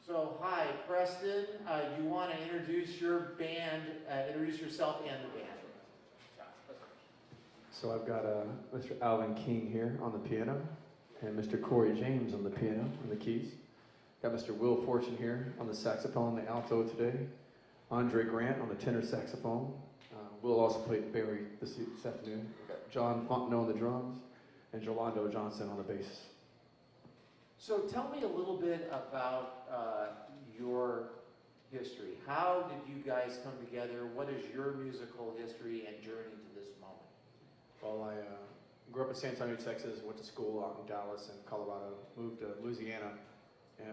So, hi, Preston. You want to introduce your band, introduce yourself and the band. So I've got Mr. Alvin King here on the piano, and Mr. Corey James on the piano and the keys. Got Mr. Will Fortune here on the saxophone and the alto today. Andre Grant on the tenor saxophone. Will also played Barry this afternoon. Got John Fontenot on the drums, and Jolando Johnson on the bass. So tell me a little bit about your history. How did you guys come together? What is your musical history and journey to this moment? Well, I grew up in San Antonio, Texas, went to school out in Dallas and Colorado, moved to Louisiana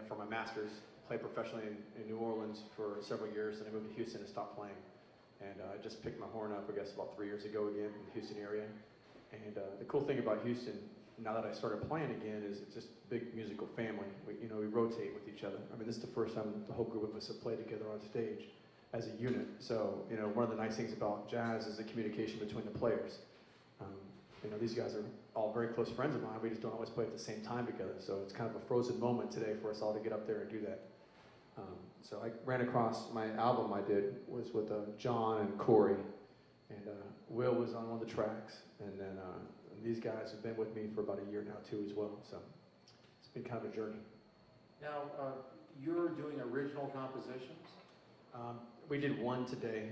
for my master's, played professionally in New Orleans for several years, and I moved to Houston and stopped playing. And I just picked my horn up, I guess, about 3 years ago again in the Houston area. And the cool thing about Houston, now that I started playing again, is it's just a big musical family. We rotate with each other. I mean, this is the first time the whole group of us have played together on stage as a unit. So, one of the nice things about jazz is the communication between the players. These guys are all very close friends of mine. We just don't always play at the same time together. So it's kind of a frozen moment today for us all to get up there and do that. So I ran across my album I did was with John and Corey, and Will was on one of the tracks, and then these guys have been with me for about a year now too as well. So it's been kind of a journey. Now, you're doing original compositions? We did one today.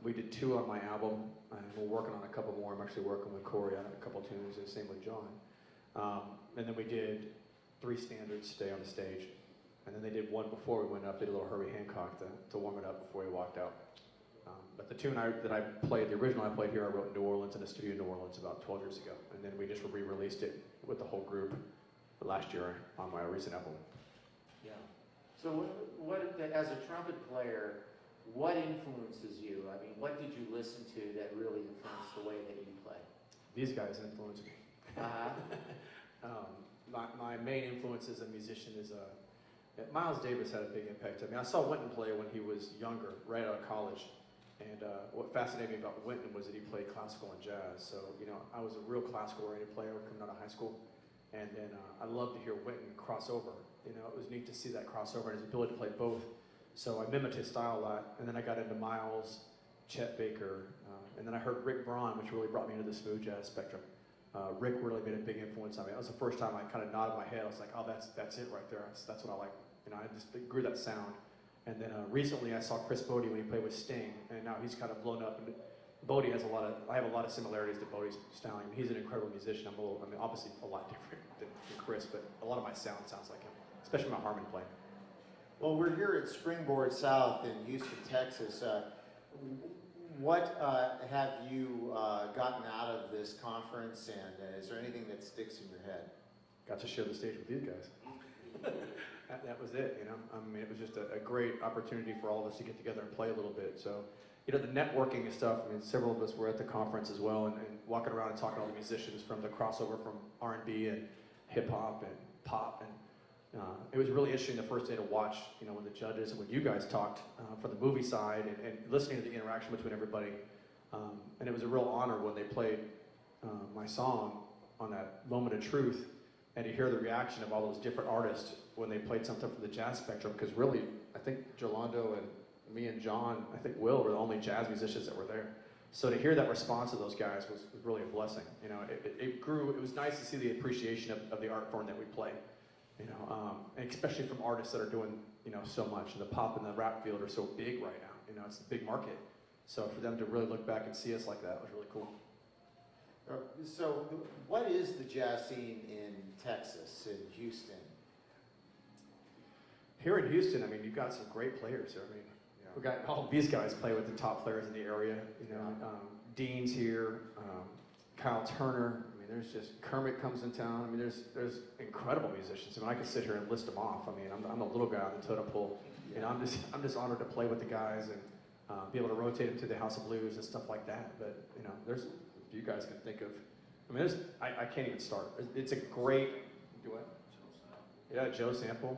We did two on my album, and we're working on a couple more. I'm actually working with Corey on a couple tunes, and same with John. And then we did 3 standards today on the stage. And then they did one before we went up, did a little Herbie Hancock to warm it up before we walked out. But the tune that I played, the original I played here, I wrote in New Orleans, in a studio in New Orleans about 12 years ago. And then we just re-released it with the whole group last year on my recent album. Yeah. So as a trumpet player, what influences you? I mean, what did you listen to that really influenced the way that you play? These guys influenced me. My main influence as a musician is Miles Davis had a big impact on me. I saw Wynton play when he was younger, right out of college. And what fascinated me about Wynton was that he played classical and jazz. So, I was a real classical-oriented player coming out of high school. And then I loved to hear Wynton cross over. It was neat to see that crossover and his ability to play both. So I mimicked his style a lot. And then I got into Miles, Chet Baker, and then I heard Rick Braun, which really brought me into the smooth jazz spectrum. Rick really made a big influence on me. That was the first time I kind of nodded my head. I was like, oh, that's it right there. That's what I like. I just grew that sound. And then recently I saw Chris Bodie when he played with Sting, and now he's kind of blown up. And Bodie has I have a lot of similarities to Bodie's styling. He's an incredible musician. Obviously a lot different than Chris, but a lot of my sound sounds like him, especially my harmony playing. Well, we're here at Springboard South in Houston, Texas. What have you gotten out of this conference, and is there anything that sticks in your head? Got to share the stage with these guys. that was it, it was just a great opportunity for all of us to get together and play a little bit. So, the networking and stuff, several of us were at the conference as well, and walking around and talking to all the musicians from the crossover from R&B and hip-hop and pop, and it was really interesting the first day to watch, when the judges and when you guys talked from the movie side and listening to the interaction between everybody. And it was a real honor when they played my song on that Moment of Truth, and to hear the reaction of all those different artists when they played something from the jazz spectrum, because really, I think Jolando and me and John, I think Will were the only jazz musicians that were there. So to hear that response of those guys was really a blessing. It grew. It was nice to see the appreciation of the art form that we play. And especially from artists that are doing, so much. And the pop and the rap field are so big right now. It's a big market. So for them to really look back and see us like that was really cool. So what is the jazz scene in Texas, in Houston? Here in Houston, you've got some great players here. We've got all of these guys play with the top players in the area. Dean's here, Kyle Turner. There's just Kermit comes in town. There's incredible musicians. I could sit here and list them off. I'm the little guy on the totem pole. I'm just honored to play with the guys and be able to rotate them to the House of Blues and stuff like that. But there's you guys can think of. I can't even start. It's a great. Do what? Yeah, Joe Sample.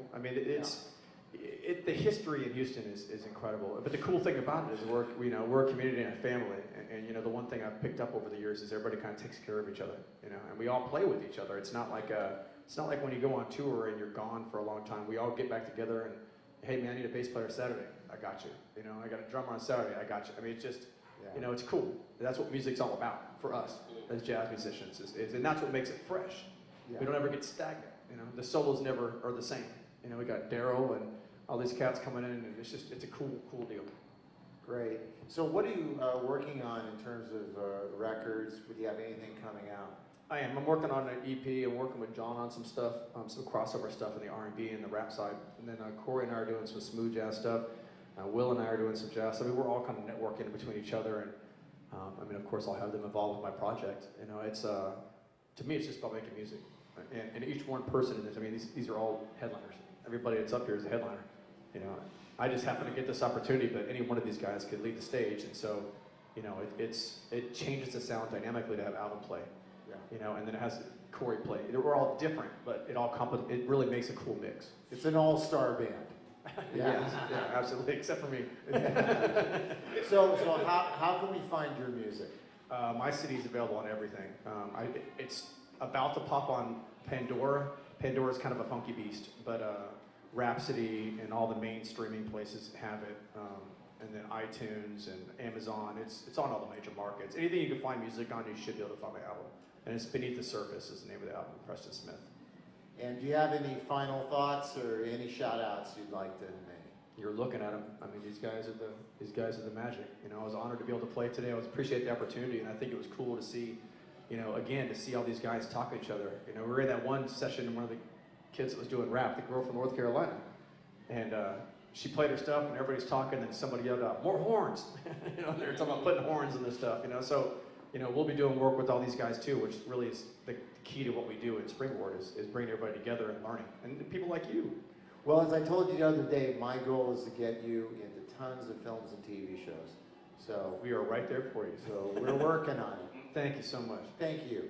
The history in Houston is incredible. But the cool thing about it is we're a community and a family. And the one thing I've picked up over the years is everybody kind of takes care of each other. And we all play with each other. It's not like when you go on tour and you're gone for a long time. We all get back together and hey man, I need a bass player Saturday. I got you. You know, I got a drummer on Saturday. I got you. I mean, it's just, you know, it's cool. That's what music's all about for us as jazz musicians, and that's what makes it fresh. We don't ever get stagnant. You know, the solos never are the same. You know, we got Daryl and all these cats coming in, and it's a cool deal. Great. So what are you working on in terms of records? Do you have anything coming out? I am. I'm working on an EP. I'm working with John on some stuff, some crossover stuff in the R&B and the rap side. And then Corey and I are doing some smooth jazz stuff. Will and I are doing some jazz. I mean, we're all kind of networking between each other. And I mean, of course, I'll have them involved with my project. You know, it's to me, it's just about making music. And each one person in this, I mean, these are all headliners. Everybody that's up here is a headliner. You know, I just happen to get this opportunity, but any one of these guys could lead the stage. And so, you know, it changes the sound dynamically to have Alvin play. You know, and then it has Corey play. We're all different, but it really makes a cool mix. It's an all-star band. Yeah, absolutely, except for me. So how can we find your music? My CD is available on everything. It's about to pop on Pandora. Pandora's kind of a funky beast, but Rhapsody and all the main streaming places have it. And then iTunes and Amazon. It's on all the major markets. Anything you can find music on, you should be able to find my album. And it's Beneath the Surface is the name of the album, Preston Smith. And do you have any final thoughts or any shout-outs you'd like to make? You're looking at them. I mean, these guys are the magic. You know, I was honored to be able to play today. I appreciate the opportunity, and I think it was cool to see, you know, again, to see all these guys talk to each other. You know, we were in that one session, and one of the kids that was doing rap, the girl from North Carolina, and she played her stuff, and everybody's talking, and somebody yelled out, "More horns!" You know, they're talking about putting horns in this stuff. You know, so. You know, we'll be doing work with all these guys too, which really is the key to what we do at Springboard is bringing everybody together and learning. And people like you. Well, as I told you the other day, my goal is to get you into tons of films and TV shows. So we are right there for you. So we're working on it. Thank you so much. Thank you.